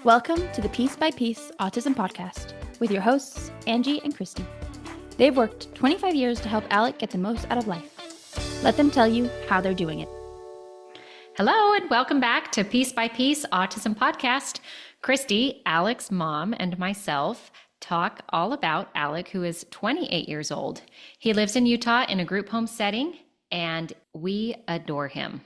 Welcome to the Piece by Piece Autism Podcast with your hosts, Angie and Christy. They've worked 25 years to help Alec get the most out of life. Let them tell you how they're doing it. Hello, and welcome back to Piece by Piece Autism Podcast. Christy, Alec's mom, and myself talk all about Alec, who is 28 years old. He lives in Utah in a group home setting, and we adore him.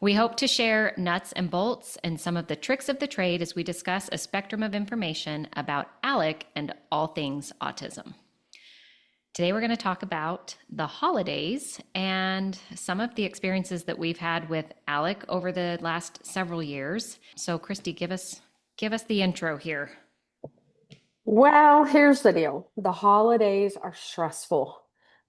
We hope to share nuts and bolts and some of the tricks of the trade as we discuss a spectrum of information about Alec and all things autism. Today we're going to talk about the holidays and some of the experiences that we've had with Alec over the last several years. So Christy, give us the intro here. Well, here's the deal. The holidays are stressful.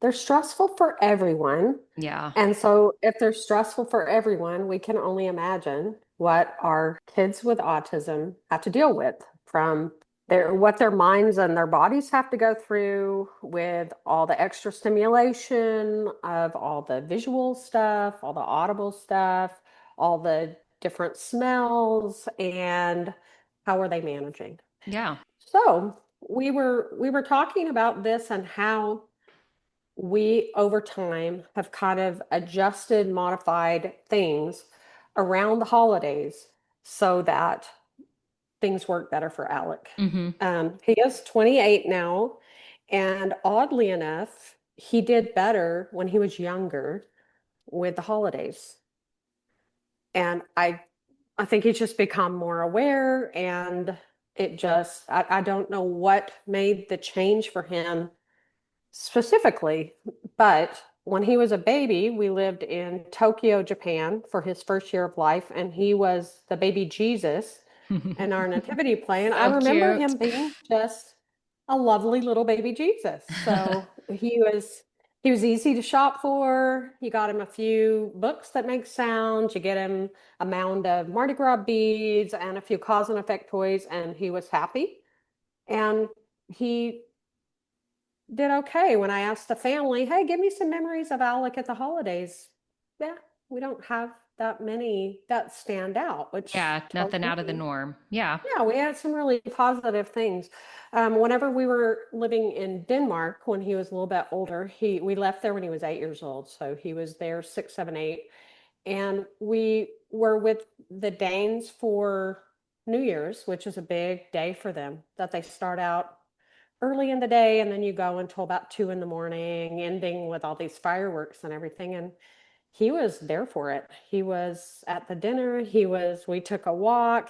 They're stressful for everyone. Yeah. And so if they're stressful for everyone, we can only imagine what our kids with autism have to deal with from what their minds and their bodies have to go through with all the extra stimulation of all the visual stuff, all the audible stuff, all the different smells, and how are they managing? Yeah. So we were talking about this and how we over time have kind of adjusted, modified things around the holidays so that things work better for Alec. Mm-hmm. He is 28 now, and oddly enough, he did better when he was younger with the holidays. And I think he's just become more aware, and I don't know what made the change for him specifically, but when he was a baby, we lived in Tokyo, Japan for his first year of life, and he was the baby Jesus in our nativity play. And I remember him being just a lovely little baby Jesus. So he was easy to shop for. You got him a few books that make sounds. You get him a mound of Mardi Gras beads and a few cause and effect toys, and he was happy. And he did okay when I asked the family, hey, give me some memories of Alec at the holidays. Yeah, we don't have that many that stand out, which Yeah, tells nothing out of the me, norm. Yeah. yeah, we had some really positive things. Whenever we were living in Denmark, when he was a little bit older, we left there when he was 8 years old. So he was there 6, 7, 8. And we were with the Danes for New Year's, which is a big day for them, that they start out early in the day and then you go until about 2 in the morning, ending with all these fireworks and everything. And he was there for it. He was at the dinner. We took a walk.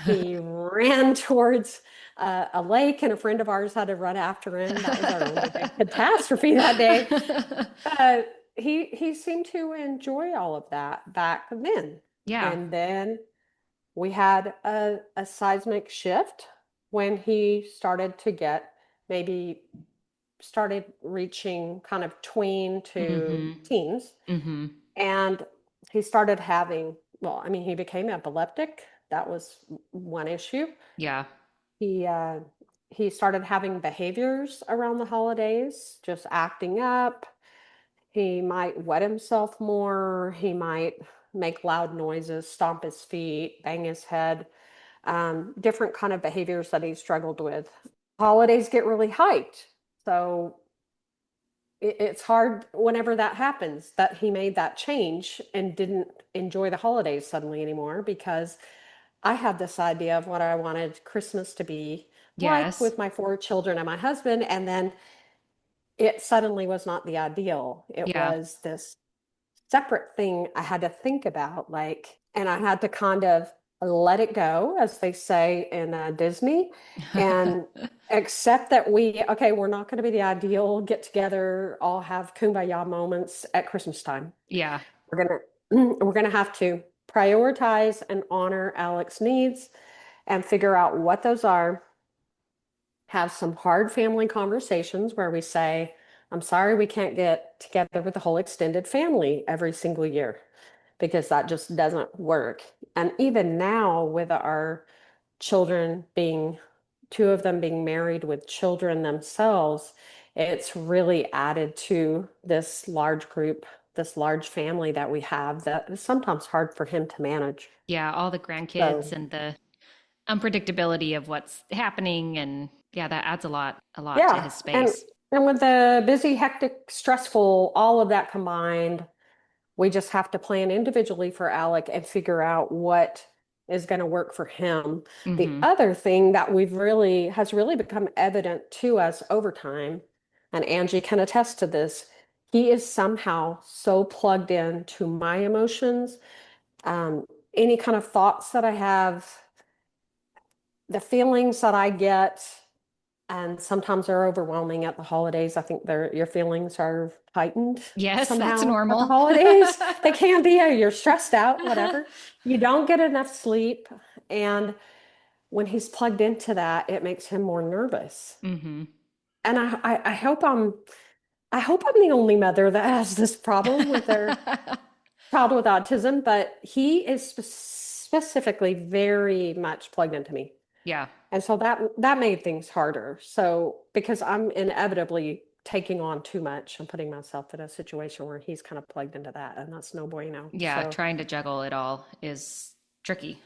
He ran towards a lake, and a friend of ours had to run after him. That was our only big catastrophe that day. He seemed to enjoy all of that back then. Yeah. And then we had a seismic shift when he started to started reaching kind of tween to teens. Mm-hmm. And he started having, he became epileptic. That was one issue. Yeah. He started having behaviors around the holidays, just acting up. He might wet himself more. He might make loud noises, stomp his feet, bang his head, different kind of behaviors that he struggled with. Holidays get really hyped. So it's hard whenever that happens that he made that change and didn't enjoy the holidays suddenly anymore, because I had this idea of what I wanted Christmas to be like with my 4 children and my husband. And then it suddenly was not the ideal. It was this separate thing I had to think about, and I had to kind of let it go, as they say in Disney, and accept that we're not going to be the ideal get together, all have kumbaya moments at Christmas time. Yeah. We're going to have to prioritize and honor Alec's needs and figure out what those are. Have some hard family conversations where we say, I'm sorry we can't get together with the whole extended family every single year, because that just doesn't work. And even now, with our children being, 2 of them being married with children themselves, it's really added to this large group, this large family that we have, that is sometimes hard for him to manage. Yeah, all the grandkids and the unpredictability of what's happening. And yeah, that adds a lot to Yeah. his And space. and with the busy, hectic, stressful, all of that combined, we just have to plan individually for Alec and figure out what is going to work for him. The Mm-hmm. other thing that has really become evident to us over time, and Angie can attest to this, he is somehow so plugged in to my emotions. Any kind of thoughts that I have, the feelings that I get, and sometimes they're overwhelming at the holidays. I think your feelings are heightened Yes, that's somehow at the normal. holidays. They can be, you're stressed out, whatever. You don't get enough sleep. And when he's plugged into that, it makes him more nervous. Mm-hmm. And I hope I'm the only mother that has this problem with their child with autism, but he is specifically very much plugged into me. Yeah. And so that made things harder. So because I'm inevitably taking on too much, I'm putting myself in a situation where he's kind of plugged into that, and that's no bueno. Yeah. So Trying to juggle it all is tricky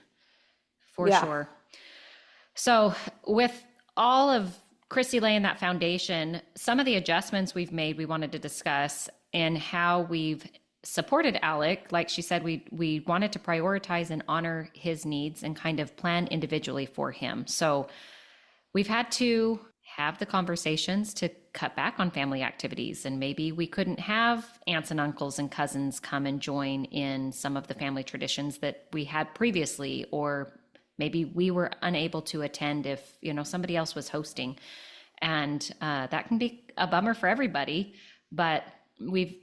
for yeah. sure. So, with all of Christy laying that foundation, some of the adjustments we've made, we wanted to discuss and how we've supported Alec. Like she said, we wanted to prioritize and honor his needs and kind of plan individually for him. So, we've had to have the conversations to cut back on family activities. And maybe we couldn't have aunts and uncles and cousins come and join in some of the family traditions that we had previously, or maybe we were unable to attend if, somebody else was hosting. And that can be a bummer for everybody, but we've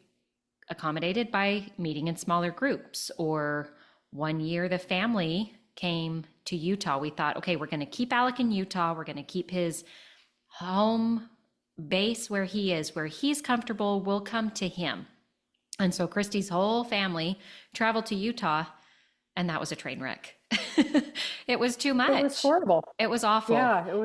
accommodated by meeting in smaller groups. Or one year the family came to Utah. We thought, okay, we're going to keep Alec in Utah. We're going to keep his home base where he is, where he's comfortable. We'll come to him. And so Christy's whole family traveled to Utah, and that was a train wreck. It was too It was much. horrible. It was awful. Yeah,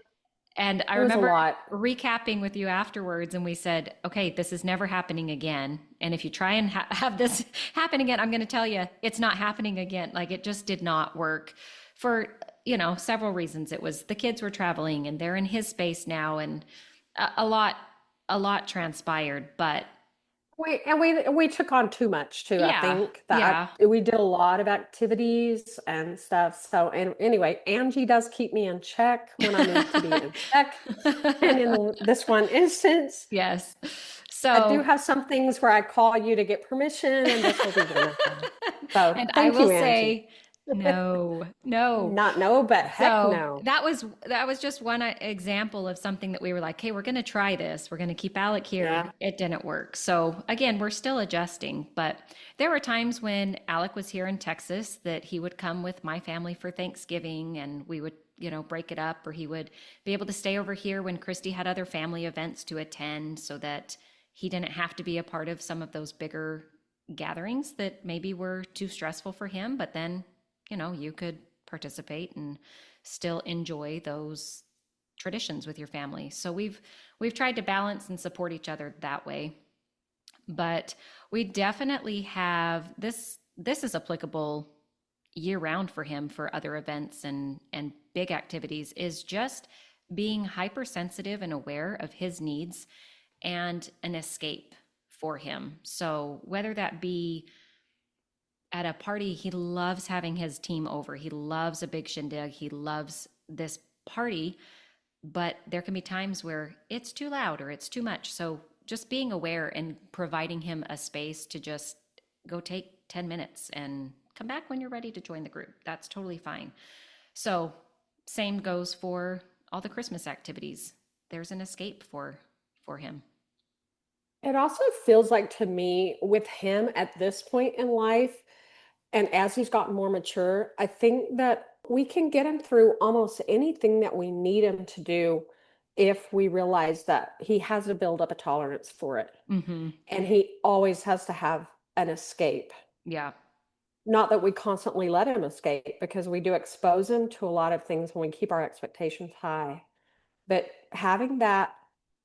And I it was a remember lot. recapping with you afterwards, and we said, okay, this is never happening again. And if you try and have this happen again, I'm going to tell you, it's not happening again. Like, it just did not work for, several reasons. It was the kids were traveling and they're in his space now, and a lot transpired, but We took on too much too. I yeah, think yeah. that we did a lot of activities and stuff. So, and anyway, Angie does keep me in check when I need to be in check. And in this one instance, Yes. I do So, have some things where I call you to get permission, and this will be one of them. So, and I thank will you, Angie. say, no, no. Not no, but heck So no. that was just one example of something that we were like, hey, we're going to try this. We're going to keep Alec here. Yeah. It didn't work. So again, we're still adjusting, but there were times when Alec was here in Texas that he would come with my family for Thanksgiving, and we would, break it up, or he would be able to stay over here when Christy had other family events to attend, so that he didn't have to be a part of some of those bigger gatherings that maybe were too stressful for him. But then, you could participate and still enjoy those traditions with your family. So we've tried to balance and support each other that way. But we definitely have this is applicable year round for him for other events and big activities, is just being hypersensitive and aware of his needs and an escape for him. So whether that be at a party, he loves having his team over. He loves a big shindig. He loves this party, but there can be times where it's too loud or it's too much. So just being aware and providing him a space to just go take 10 minutes and come back when you're ready to join the group. That's totally fine. So same goes for all the Christmas activities. There's an escape for him. It also feels like to me with him at this point in life, and as he's gotten more mature, I think that we can get him through almost anything that we need him to do if we realize that he has to build up a tolerance for it. Mm-hmm. And he always has to have an escape. Yeah. Not that we constantly let him escape, because we do expose him to a lot of things when we keep our expectations high. But having that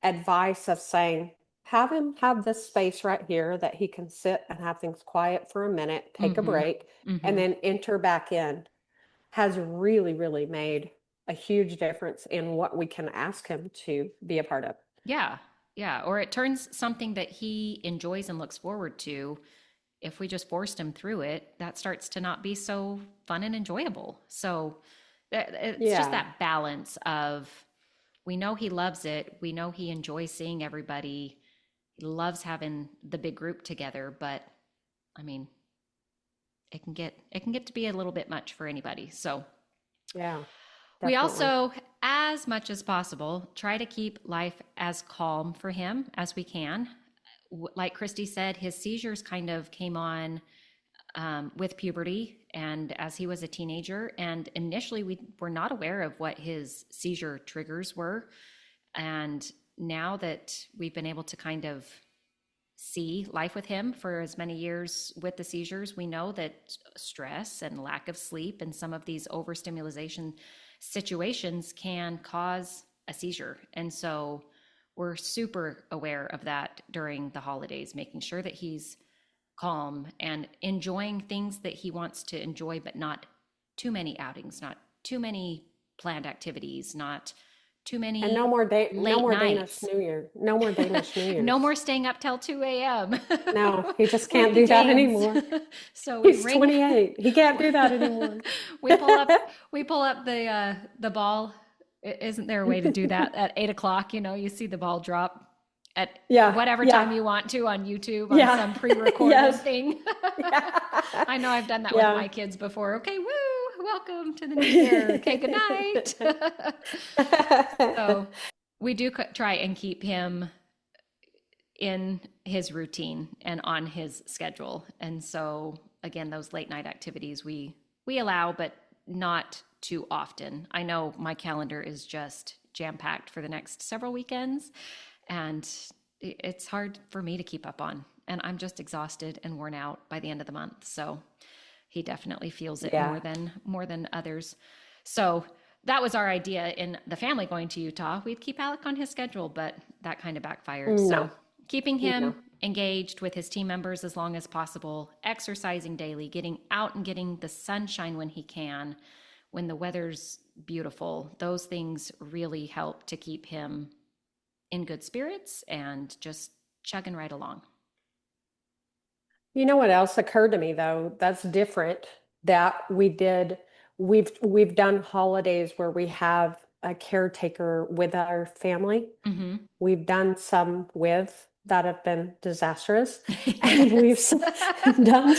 advice of saying, have him have this space right here that he can sit and have things quiet for a minute, take a Mm-hmm. break, Mm-hmm. and then enter back in, has really, really made a huge difference in what we can ask him to be a part of. Yeah. Yeah. Or it turns something that he enjoys and looks forward to. If we just forced him through it, that starts to not be so fun and enjoyable. So it's just Yeah. that balance of we know he loves it. We know he enjoys seeing everybody. He loves having the big group together, but I mean, it can get to be a little bit much for anybody. So Yeah, we definitely. also, as much as possible, try to keep life as calm for him as we can. Like Christy said, his seizures kind of came on with puberty and as he was a teenager. And initially, we were not aware of what his seizure triggers were. And now that we've been able to kind of see life with him for as many years with the seizures, we know that stress and lack of sleep and some of these overstimulation situations can cause a seizure. And so we're super aware of that during the holidays, making sure that he's calm and enjoying things that he wants to enjoy, but not too many outings, not too many planned activities, not too And many no late more Danish nights. New Year. No more Danish New No Year's. more staying up till 2 a.m. No, he just with can't the do that games. anymore. So we He's ring. 28. He can't do that anymore. we pull up. We pull up the ball. Isn't there a way to do that at 8 o'clock? You see the ball drop at Yeah, whatever time yeah, you want to on YouTube on yeah. some pre-recorded Yes. thing. Yeah. I know I've done that with Yeah. my kids before. Okay, woo! Welcome to the new year. Okay, good night. So we do try and keep him in his routine and on his schedule. And so again, those late night activities we allow, but not too often. I know my calendar is just jam packed for the next several weekends, and it's hard for me to keep up on. And I'm just exhausted and worn out by the end of the month. So he definitely feels it Yeah. more than others. So that was our idea in the family going to Utah. We'd keep Alec on his schedule, but that kind of backfired. So No, keeping him no. engaged with his team members as long as possible, exercising daily, getting out and getting the sunshine when he can, when the weather's beautiful, those things really help to keep him in good spirits and just chugging right along. You know what else occurred to me though? That's different that we've done holidays where we have a caretaker with our family. Mm-hmm. We've done some with that have been disastrous. And Yes. done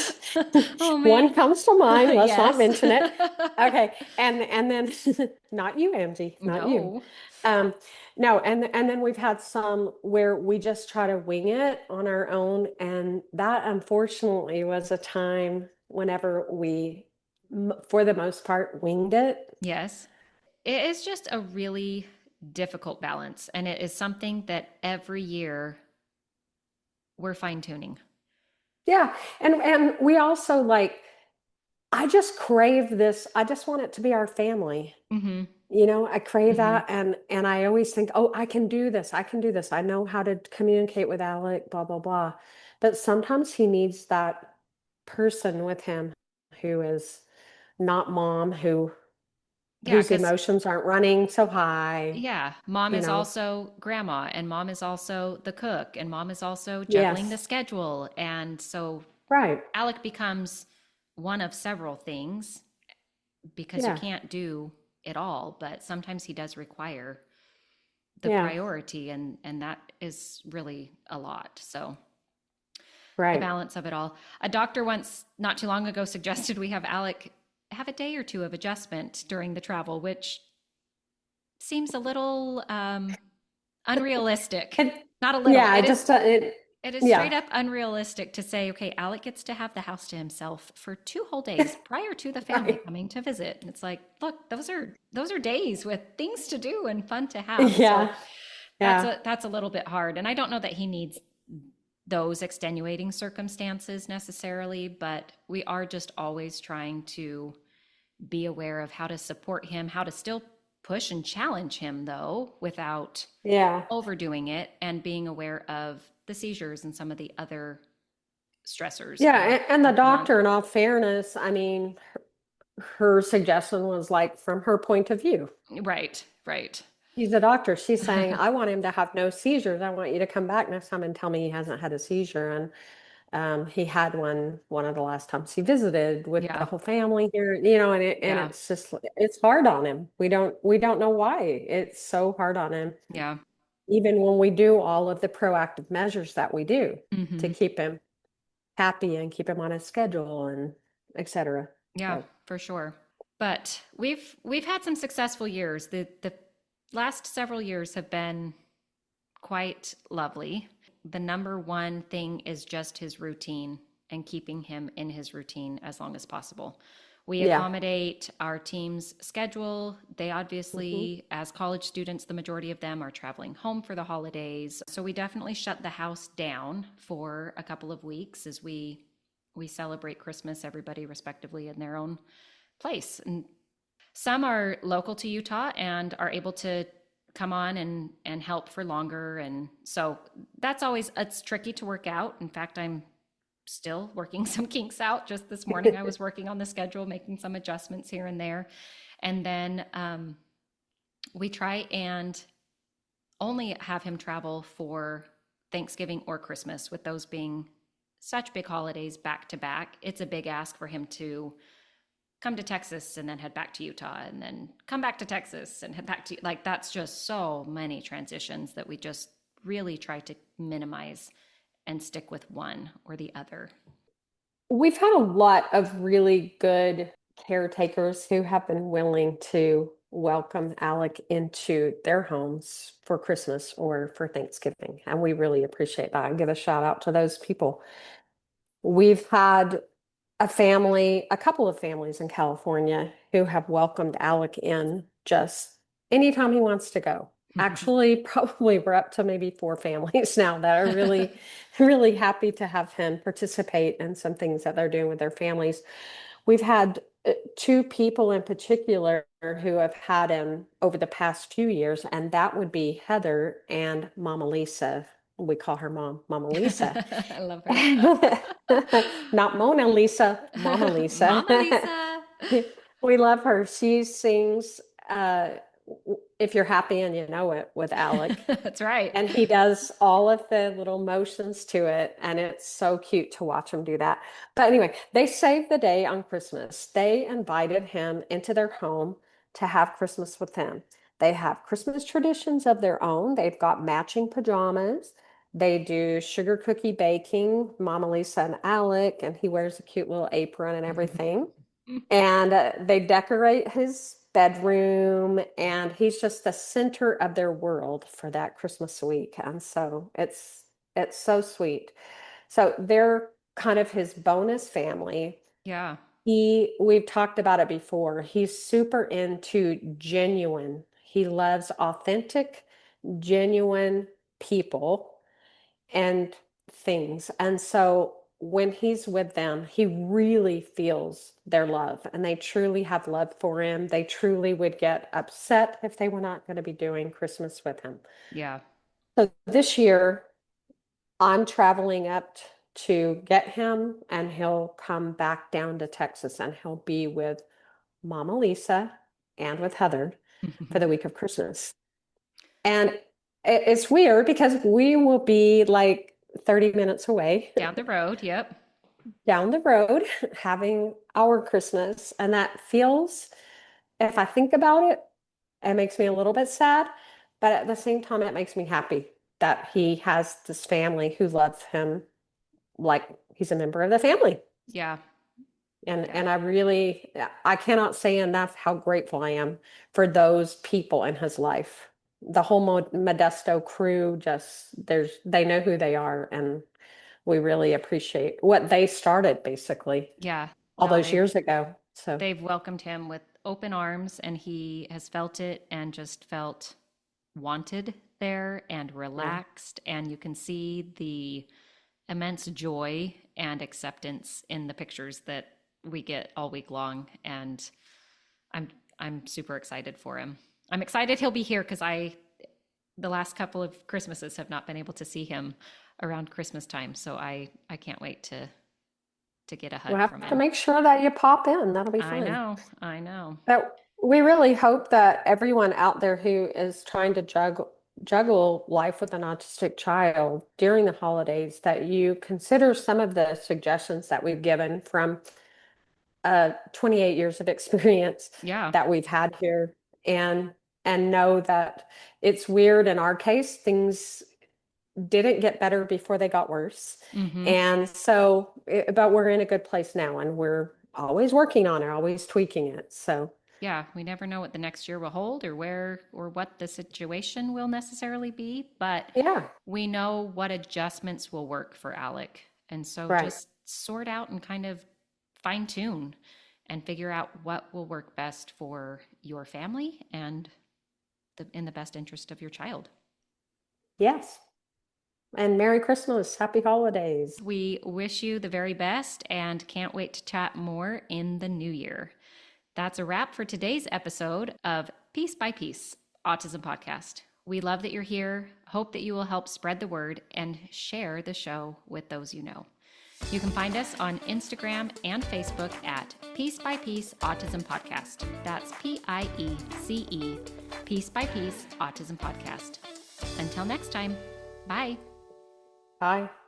Oh one man. comes to mind, let's not Yes. mention it. Okay. And then not you, Angie, not you. No. Um, no, and then we've had some where we just try to wing it on our own. And that unfortunately was a time whenever we, for the most part, winged it. Yes. It is just a really difficult balance. And it is something that every year we're fine tuning. Yeah. And we also like, I just crave this. I just want it to be our family. Mm-hmm. I crave Mm-hmm. that. And I always think, oh, I can do this. I can do this. I know how to communicate with Alec, blah, blah, blah. But sometimes he needs that person with him who is not mom, Yeah, whose because emotions aren't running so high, yeah, mom you is know. also grandma, and mom is also the cook, and mom is also juggling the Yes. schedule. And so Right. Alec becomes one of several things because you Yeah. can't do it all, but sometimes he does require the Yeah. priority, and that is really a lot. So the Right. balance of it all. A doctor once, not too long ago, suggested we have Alec have a day or two of adjustment during the travel, which seems a little unrealistic. And Not a little. yeah, It it is just it it is yeah. straight up unrealistic to say, okay, Alec gets to have the house to himself for 2 whole days prior to the family Right. coming to visit. And it's like, look, those are days with things to do and fun to have. So Yeah. that's Yeah. a little bit hard. And I don't know that he needs those extenuating circumstances necessarily, but we are just always trying to be aware of how to support him, how to still push and challenge him though, without Yeah. overdoing it, and being aware of the seizures and some of the other stressors Yeah, of and the the month. doctor, in all fairness, I mean, her suggestion was like from her point of view. Right, right. She's a doctor. She's saying, I want him to have no seizures. I want you to come back next time and tell me he hasn't had a seizure. And he had one of the last times he visited with the Yeah, whole family here, you know, and yeah, it's just it's hard on him. We don't know why. It's so hard on him, yeah. even when we do all of the proactive measures that we do to Hmm. keep him happy and keep him on his schedule and etc. Yeah, So for sure. But we've had some successful years. The last several years have been quite lovely. The number one thing is just his routine and keeping him in his routine as long as possible. We yeah. accommodate our team's schedule. They Hmm. obviously, as college students, the majority of them are traveling home for the holidays. So we definitely shut the house down for a couple of weeks as we celebrate Christmas, everybody respectively in their own place. And some are local to Utah and are able to come on and help for longer. And so that's always, it's tricky to work out. In fact, I'm still working some kinks out. Just this morning, I was working on the schedule, making some adjustments here and there. And then we try and only have him travel for Thanksgiving or Christmas, with those being such big holidays back to back. It's a big ask for him to come to Texas and then head back to Utah and then come back to Texas and head back to, like, that's just so many transitions that we just really try to minimize and stick with one or the other. We've had a lot of really good caretakers who have been willing to welcome Alec into their homes for Christmas or for Thanksgiving. And we really appreciate that and give a shout out to those people. We've had a couple of families in California who have welcomed Alec in just anytime he wants to go. Actually, probably we're up to maybe four families now that are really, really happy to have him participate in some things that they're doing with their families. We've had two people in particular who have had him over the past few years, and that would be Heather and Mama Lisa. We call her Mama Lisa. I love her. Not Mona Lisa, Mama Lisa. Mama Lisa. We love her. She sings If You're Happy and You Know It with Alec. That's right. And he does all of the little motions to it, and it's so cute to watch him do that. But anyway, they saved the day on Christmas. They invited him into their home to have Christmas with them. They have Christmas traditions of their own. They've got matching pajamas. They do sugar cookie baking, Mama Lisa and Alec, and he wears a cute little apron and everything. And they decorate his bedroom, and he's just the center of their world for that Christmas week. And so it's so sweet. So they're kind of his bonus family. Yeah. We've talked about it before. He's super into genuine. He loves authentic, genuine people and things. And so when he's with them, he really feels their love and they truly have love for him. They truly would get upset if they were not going to be doing Christmas with him. Yeah. So this year, I'm traveling up to get him, and he'll come back down to Texas and he'll be with Mama Lisa and with Heather for the week of Christmas. And it's weird because we will be like 30 minutes away Down the road. Yep. down the road having our Christmas. And that feels, if I think about it, it makes me a little bit sad. But at the same time, it makes me happy that he has this family who loves him like he's a member of the family. Yeah. Yeah. And I cannot say enough how grateful I am for those people in his life. The whole Modesto crew, they know who they are, and we really appreciate what they started basically Yeah. all No, those years ago. So, they've welcomed him with open arms, and he has felt it and just felt wanted there and yeah. relaxed. And you can see the immense joy and acceptance in the pictures that we get all week long. And I'm I'm super excited for him. I'm excited he'll be here because I the last couple of Christmases have not been able to see him around Christmas time. So I can't wait to to get a We'll hug have from to him. make sure that you pop in. That'll be I fun. know. I know. But we really hope that everyone out there who is trying to juggle life with an autistic child during the holidays, that you consider some of the suggestions that we've given from 28 years of experience Yeah. that we've had here, and know that it's weird. In our case, things didn't get better before they got worse. Mm-hmm. And so, but we're in a good place now, and we're always working on it, always tweaking it. So, Yeah, we never know what the next year will hold or where or what the situation will necessarily be, but yeah, we know what adjustments will work for Alec. And so right. just sort out and kind of fine tune and figure out what will work best for your family and in the best interest of your child. Yes. And Merry Christmas, Happy Holidays. We wish you the very best and can't wait to chat more in the new year. That's a wrap for today's episode of Piece by Piece Autism Podcast. We love that you're here, hope that you will help spread the word and share the show with those you know. You can find us on Instagram and Facebook at Piece by Piece Autism Podcast. That's PIECE, Piece by Piece Autism Podcast. Until next time, bye. Bye.